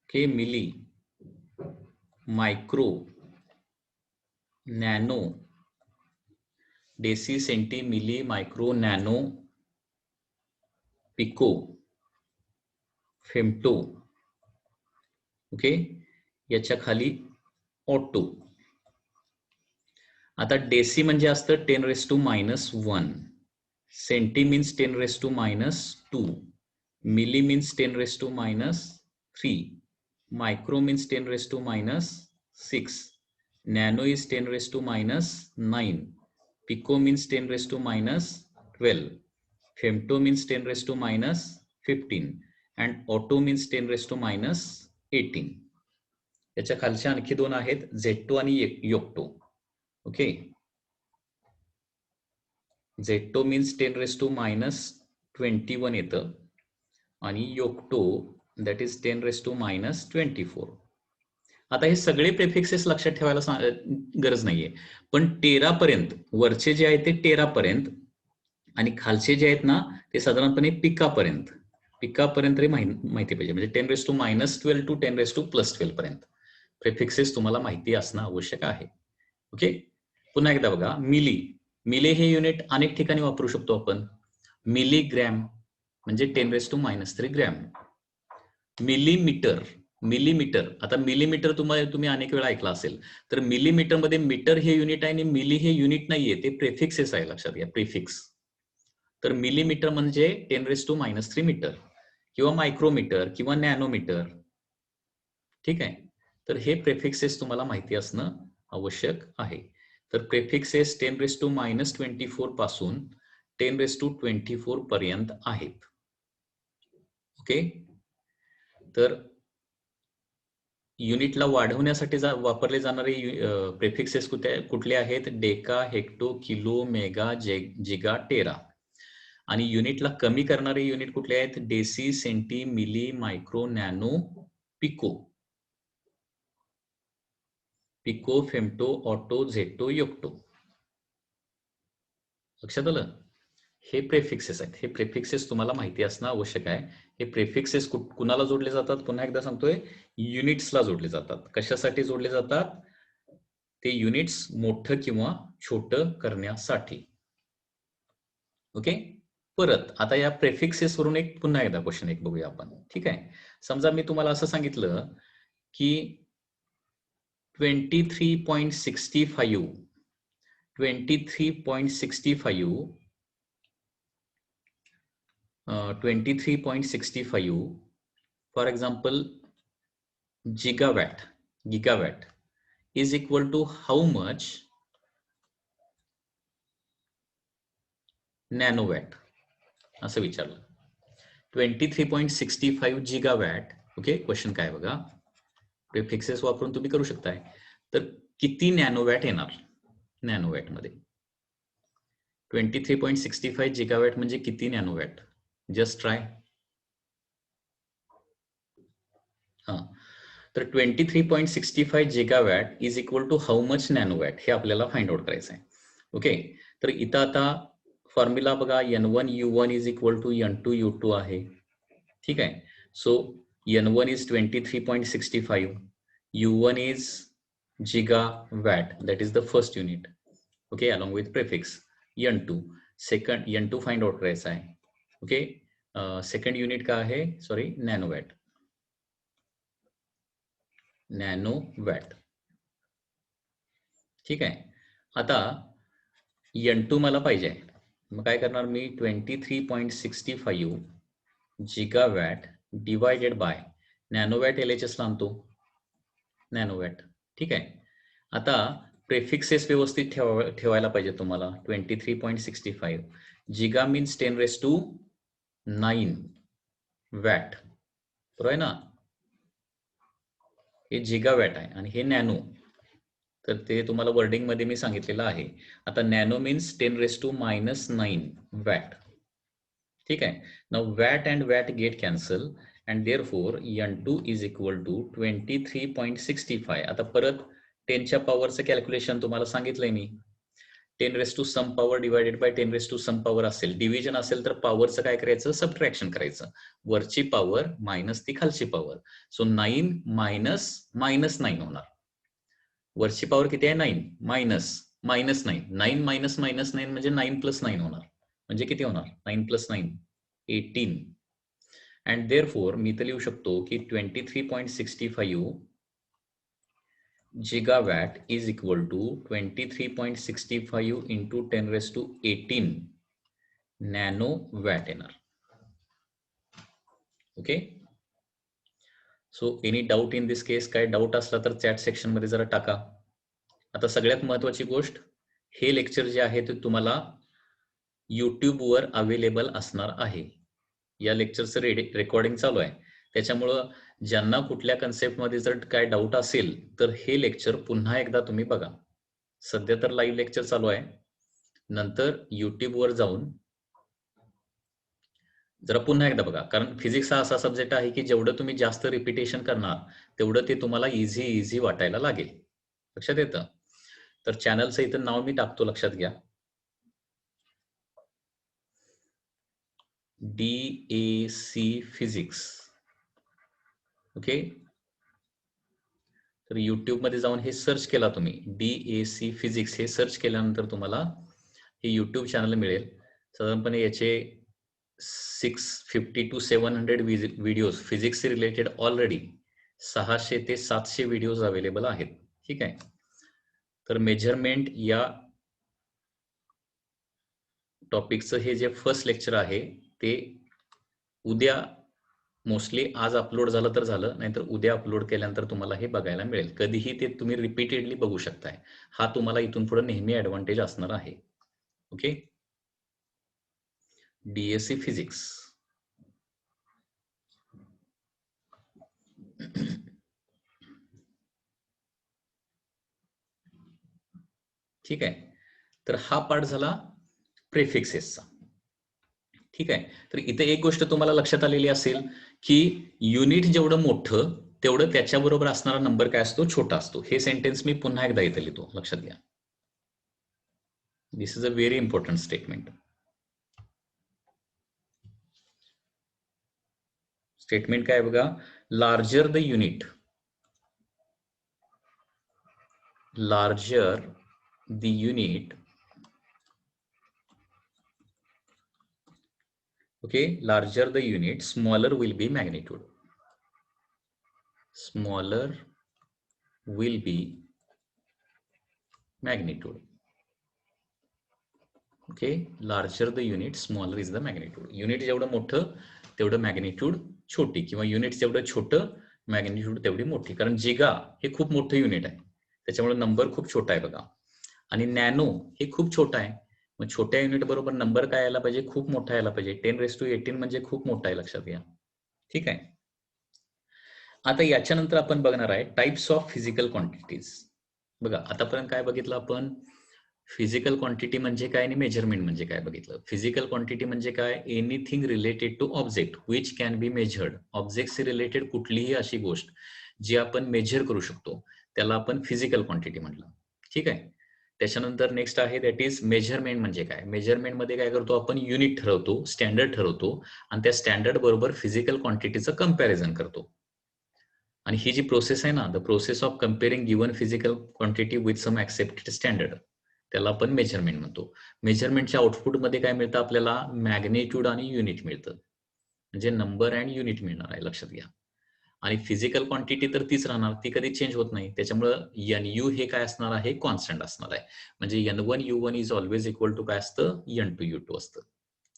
okay, milli, micro, nano, deci, centi, milli, micro, nano, pico, femto, okay, याच्या खाली ऑटो. आता डेसी म्हणजे असतं 10⁻⁻1, centi means 10⁻⁻2, milli means 10⁻⁻3, micro means 10⁻⁻6, nano is 10⁻⁻9, pico means 10⁻⁻12, femto means 10⁻⁻15 and auto means 10⁻⁻18. याच्या खालच्या आणखी दोन आहेत, झेट्टो आणि योक्टो. ओके, झेट्टो मीन्स 10⁻⁻21 येतं आणि योक्टो दॅट इज 10⁻⁻24. आता हे सगळे प्रेफिक्सेस लक्षात ठेवायला गरज नाहीये, पण 13 पर्यंत, वरचे जे आहे ते 13 पर्यंत आणि खालचे जे आहेत ना ते साधारणपणे पिकापर्यंत तरी माहिती पाहिजे. म्हणजे 10⁻⁻12 to 10⁻+12 पर्यंत प्रेफिक्सेस तुम्हाला माहिती असणं आवश्यक आहे. ओके, पुन्हा एकदा बघा, मिली हे युनिट अनेक ठिकाणी वापरू शकतो आपण. मिलीग्रॅम म्हणजे 10⁻³ ग्रॅम. मिलीमीटर, आता मिलीमीटर तुम्ही अनेक वेळा ऐकला असेल. तर मिलीमीटर मध्ये मीटर हे युनिट आहे आणि मिली हे युनिट नाहीये, ते प्रेफिक्सेस आहे, लक्षात घ्या, प्रिफिक्स. तर मिलीमीटर म्हणजे 10⁻³ मीटर किंवा मायक्रोमीटर किंवा नॅनोमीटर. ठीक आहे, तर हे प्रेफिक्सेस तुम्हाला माहिती असणं आवश्यक आहे. तर प्रेफिक्सेस 10⁻24 पासून 10⁻24 पर्यंत आहेत. ओके, तर युनिटला वाढवण्यासाठी वापरले जाणारे प्रेफिक्सेस कुठले आहेत? Deca, hecto, kilo, mega, giga, tera. आणि युनिटला कमी करणारे युनिट कुठले आहेत? Deci, centi, milli, micro, nano, pico. Pico, femto, atto, zepto, yocto. लक्षात आलं? हे प्रेफिक्सेस आहेत. हे प्रेफिक्सेस तुम्हाला माहिती असणं आवश्यक आहे. हे प्रेफिक्सेस कुणाला जोडले जातात? पुन्हा एकदा सांगतोय, युनिट्सला जोडले जातात. कशासाठी जोडले जातात? ते युनिट्स मोठं किंवा छोटं करण्यासाठी. ओके, परत आता या प्रेफिक्सेस वरून पुन्हा एकदा क्वेश्चन बघूया आपण. ठीक आहे, समजा मी तुम्हाला असं सांगितलं की 23.65 for example gigawatt is equal to how much nanowatt, असं विचारलं. 23.65 जिगावॅट. ओके, क्वेश्चन काय बघा, प्रिफिक्सेस वापरून तुम्ही करू शकताय. तर किती नॅनोवॅट येणार? नॅनोवॅट मध्ये 23.65 जिगावॅट म्हणजे किती नॅनोवॅट? Just try. हा, तर 23.65 gigawatt is equal to how much nanowatt हे आपल्याला फाइंड आउट करायचं आहे. ओके, तर इथं आता फॉर्म्युला बघा, N1 U1 is equal to N2 U2 आहे. ठीक आहे, so N1 is 23.65, U1 is gigawatt, that is the first unit. Okay, along with prefix N2. second N2 find out करायचा आहे. ओके, सेकंड युनिट का आहे? Sorry, नॅनोवॅट. ठीक आहे, आता N2 मला पाहिजे, मग काय करणार मी? 23.65 जिगावॅट डिवायडेड बाय नॅनोवॅट, LHS ला आणतो, नॅनोवॅट. ठीक आहे, आता प्रेफिक्सेस व्यवस्थित ठेवायला पाहिजे तुम्हाला. 23.65 जिगा मीन्स 10⁻⁹ वॅट, बरोबर आहे ना? हे जिगावॅट आहे आणि हे नॅनो, तर ते तुम्हाला वर्डिंग मध्ये मी सांगितलेलं आहे. आता नॅनो मीन्स 10⁻⁹ वॅट. ठीक आहे, now watt and watt get cancel and therefore N2 is equal to 23.65. आता परत 10च्या पॉवरचं कॅल्क्युलेशन तुम्हाला सांगितलंय मी. 10⁻⁻⁴ डिवायडेड बाय 10⁻⁻⁴ असेल. डिव्हिजन असेल तर पॉवरचं काय करायचं, सबट्रॅक्शन करायचं. वरची पॉवर मायनस ती खालची पॉवर. सो 9 मायनस मायनस 9 होणार. वरची पॉवर किती आहे, 9 मायनस मायनस 9. 9 मायनस मायनस 9 म्हणजे 9 प्लस 9 होणार. म्हणजे किती होणार, 9 प्लस 9 18. अँड देअरफॉर मी तर लिहू शकतो की 23.65 gigawatt is equal to 23.65 into 10⁻18 nanowatt येणार. Okay. So any doubt in this case? काय डाऊट असला तर चॅट सेक्शन मध्ये जरा टाका. आता सगळ्यात महत्वाची गोष्ट, हे लेक्चर जे आहे ते तुम्हाला युट्यूबवर अवेलेबल असणार आहे. या लेक्चरचं रेकॉर्डिंग चालू आहे. त्याच्यामुळं ज्यांना कुठल्या कन्सेप्टमध्ये जर काय डाऊट असेल तर हे लेक्चर पुन्हा एकदा तुम्ही बघा. सध्या तर लाईव्ह लेक्चर चालू आहे, नंतर युट्यूबवर जाऊन जरा पुन्हा एकदा बघा. कारण फिजिक्स हा असा सब्जेक्ट आहे की जेवढं तुम्ही जास्त रिपिटेशन करणार तेवढं ते तुम्हाला इझी वाटायला लागेल. लक्षात येतं? तर चॅनलचं इथं नाव मी टाकतो, लक्षात घ्या. DAC physics. ओके. तर युट्यूब मध्ये जाऊन हे सर्च केला तुम्ही, DAC फिजिक्स, हे सर्च केल्यानंतर तुम्हाला हे युट्यूब चॅनल मिळेल. साधारणपणे याचे 650 to 700 videos physics related already 600 ते 700 व्हिडिओज अवेलेबल आहेत. ठीक आहे. तर मेजरमेंट या टॉपिकचं हे जे फर्स्ट लेक्चर आहे ते उद्या, मोस्टली आज अपलोड झालं तर झालं, नाहीतर उद्या अपलोड केल्यानंतर तुम्हाला हे बघायला मिळेल. कधीही ते तुम्ही रिपीटेडली बघू शकताय. हा तुम्हाला इथून पुढे नेहमी ऍडव्हान्टेज असणार आहे. ओके. DAC physics. ठीक आहे. तर हा पार्ट झाला प्रेफिक्सेसचा. ठीक आहे. तर इथे एक गोष्ट तुम्हाला लक्षात आलेली असेल की युनिट जेवढं मोठं तेवढं त्याच्याबरोबर असणारा नंबर काय असतो, छोटा असतो. हे सेंटेन्स मी पुन्हा एकदा इथे लिहितो, लक्षात घ्या. This is a very important statement. Statement काय बघा, larger the unit, larger the unit, okay, larger the unit, smaller will be magnitude. Smaller will be magnitude. Okay, larger the unit, smaller is the magnitude. Unit जेवढं मोठं तेवढं magnitude छोटी, किंवा unit जेवढं छोटं magnitude तेवढी मोठी. कारण जिगा हे खूप मोठं युनिट आहे, त्याच्यामुळे नंबर खूप छोटा आहे बघा. आणि नॅनो हे खूप छोटा आहे. मग छोट्या युनिट बरोबर नंबर काय यायला पाहिजे, खूप मोठा यायला पाहिजे. 10⁻18 म्हणजे खूप मोठा आहे, लक्षात घ्या. ठीक आहे. आता याच्यानंतर आपण बघणार आहे टाइप्स ऑफ फिजिकल क्वांटिटीज. बघा, आतापर्यंत काय बघितलं आपण, फिजिकल क्वांटिटी म्हणजे काय आणि मेजरमेंट म्हणजे काय बघितलं. फिजिकल क्वांटिटी म्हणजे काय, anything related to object which can be measured. ऑब्जेक्टशी रिलेटेड कुठलीही अशी गोष्ट जी आपण मेजर करू शकतो त्याला आपण फिजिकल क्वांटिटी म्हटलं. ठीक आहे. त्याच्यानंतर नेक्स्ट आहे दॅट इज मेजरमेंट. म्हणजे काय, मेजरमेंट मध्ये काय करतो आपण, युनिट ठरवतो, स्टँडर्ड ठरवतो, आणि त्या स्टँडर्ड बरोबर फिजिकल क्वांटिटीचं कंपॅरिझन करतो. आणि ही जी प्रोसेस आहे ना, the process of comparing given physical quantity with some accepted standard, त्याला आपण मेजरमेंट म्हणतो. मेजरमेंटच्या आउटपुटमध्ये काय मिळतं आपल्याला, मॅग्निट्यूड आणि युनिट मिळतं. म्हणजे नंबर अँड युनिट मिळणार आहे, लक्षात घ्या. आणि फिजिकल क्वांटिटी तर तीच राहणार, ती कधी चेंज होत नाही. त्याच्यामुळं NU हे काय असणार आहे, कॉन्स्टंट असणार आहे. म्हणजे N1 U1 is always equal to काय असतं, N2 U2 असतं.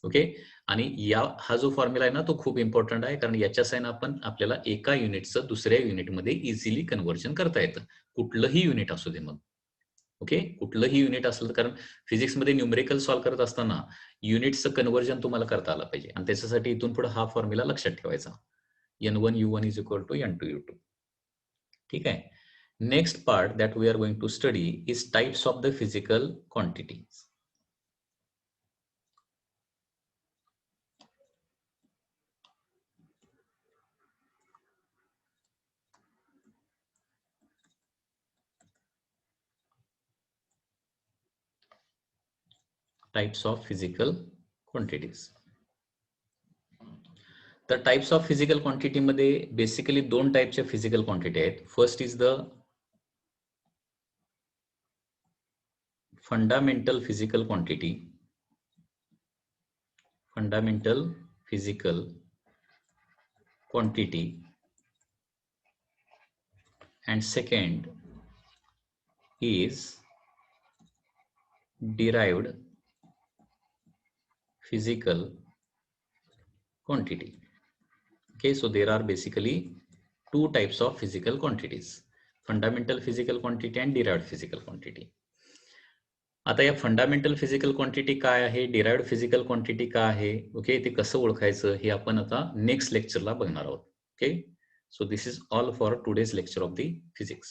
ओके. आणि हा जो फॉर्म्युला आहे ना, तो खूप इम्पॉर्टंट आहे, कारण याच्या साइन आपण आपल्याला एका युनिटचं दुसऱ्या युनिटमध्ये इझिली कन्व्हर्जन करता येतं. कुठलंही युनिट असू दे मग. ओके, कुठलंही युनिट असलं, कारण फिजिक्समध्ये न्यूमेरिकल सॉल्व्ह करत असताना युनिटचं कन्व्हर्जन तुम्हाला करता आलं पाहिजे, आणि त्याच्यासाठी इथून पुढे हा फॉर्म्युला लक्षात ठेवायचा. N1 U1 is equal to N2 U2. ठीक आहे. Next part that we are going to study is types of the physical quantities. types of physical quantities. तर टाइप्स ऑफ फिजिकल क्वांटिटी मध्ये बेसिकली दोन टाइपच्या physical quantity आहेत. First is the fundamental physical quantity, fundamental physical quantity, and second is derived physical quantity. Okay, so there are basically two types of physical quantities, fundamental physical quantity and derived physical quantity. आता या fundamental physical quantity काय आहे, derived physical quantity काय आहे, okay, ते कसं ओळखायचं हे आपण आता नेक्स्ट लेक्चरला बघणार आहोत. Okay, so this is all for today's lecture of the physics.